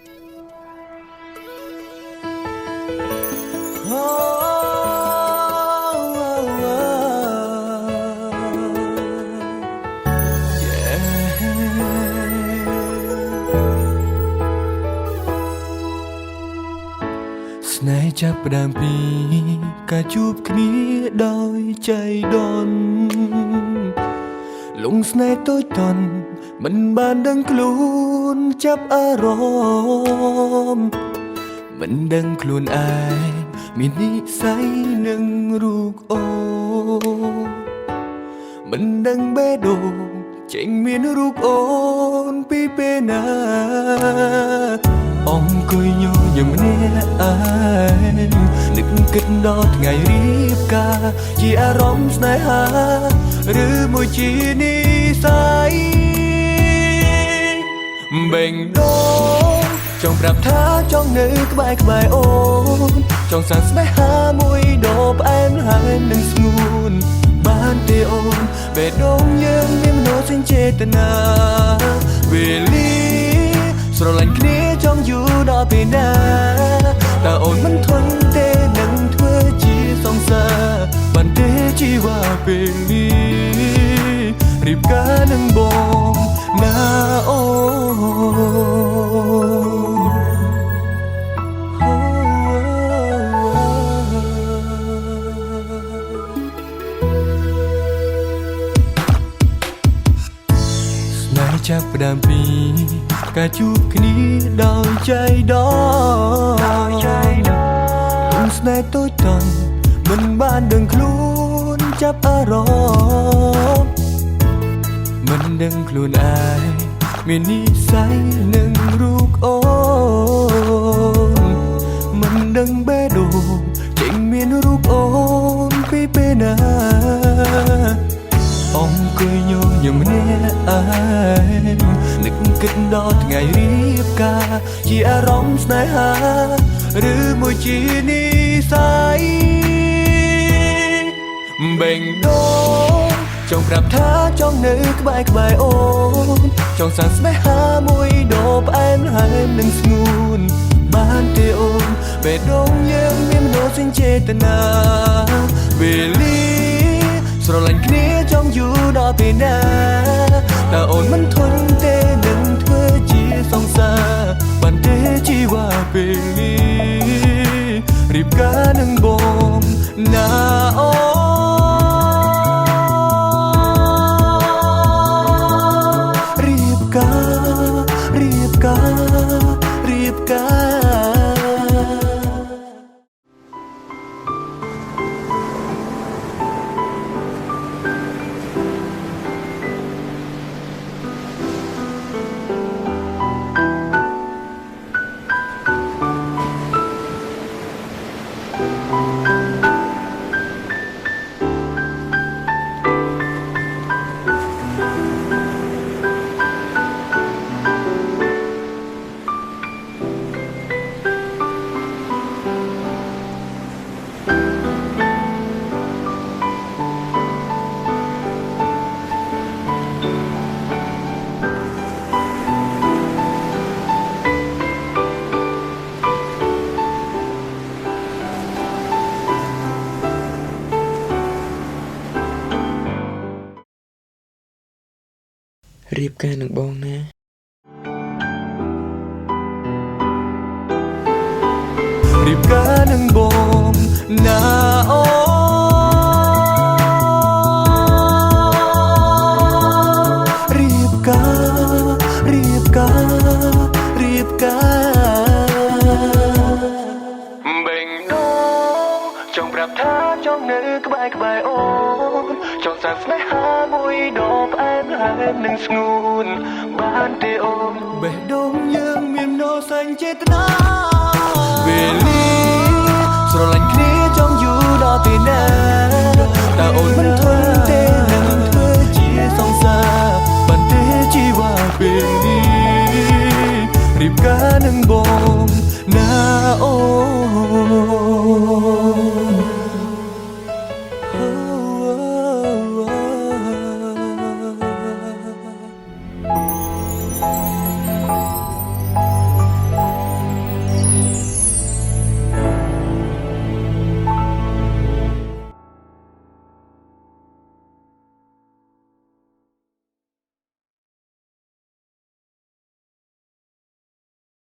ស្នេហ៍ចាប់ផ្ដើមពីការជួបគ្នាដោយใจដន់លងស្នេហ៍តូចតន់មិនបានដឹងខ្លួនចាប់អារម្មណ៍មិនដឹងខ្លួនឯងមាននិស្ស័យនឹងរូបអូមិនដឹងបេះដូងចេញមានរូបអូនពីពេលណាអង្គុយញញឹមម្នាក់ឯងនឹកគិតដល់ថ្ងៃរៀបការជាអារម្មណ៍ស្នេហាឬមួយជានិស្ស័យបេងដូងចង់ប្រាប់ថាចង់នៅក្បែរអូនចង់សាងស្នេហាមួយដ៏ផ្អែមល្ហែមនិងស្ងួនបានទេអូនបេះដូងយើងមានមនោសញ្ចេតនាវេលាស្រឡាញ់គ្នាចង់យូរដល់ពេលណាតើអូនមិនធន់ទេនឹងធ្វើជាសង្សារបានទេជីវ៉ាពេលនេះរៀបការនឹងបងណាអូចាប់ផ្ដើមពីការជួបគ្នាដោយใจដល់លងស្នេហ៍តូចតន់មិនបានដឹងខ្លួនចាប់អារម្មណ៍មិនដឹងខ្លួនឯងមាននិស្ស័យនឹងរូបអូនមិនដឹងបេះដូងចេញមានរូបអូនពីពេលណាអង្គុយញញឹមម្នាក់ឯងនឹកគិតដល់ថ្ងៃរៀបការជាអារម្មណ៍ស្នេហាឬមួយជានិស្ស័យបេងដូងចង់ប្រាប់ថាចង់នៅក្បែរអូនចង់សាងស្នេហាមួយដ៏ផ្អែមល្ហែមនិងស្ងួនបានទេអូនបេះដូងយើងមានមនោសញ្ចេតនាវេលាស្រឡាញ់គ្នាចង់យូរដល់ពេលណាតើអូនមិនធន់ទេនឹងធ្វើជាសង្សារបានទេជីវ៉ាពេលនេះរៀបការនឹងបងណាអូរៀបការរៀបការនឹងបងណារៀបការនឹងបងណាអូរៀបការបេងដូងចង់ប្រាប់ថាចង់នៅក្បែរអូនចង់សាងស្នេហាមួយដ៏ផ្អែមល្ហែមនិងស្ងួនបានទេអូនបេះដូងយើងមានមនោសញ្ចេតនា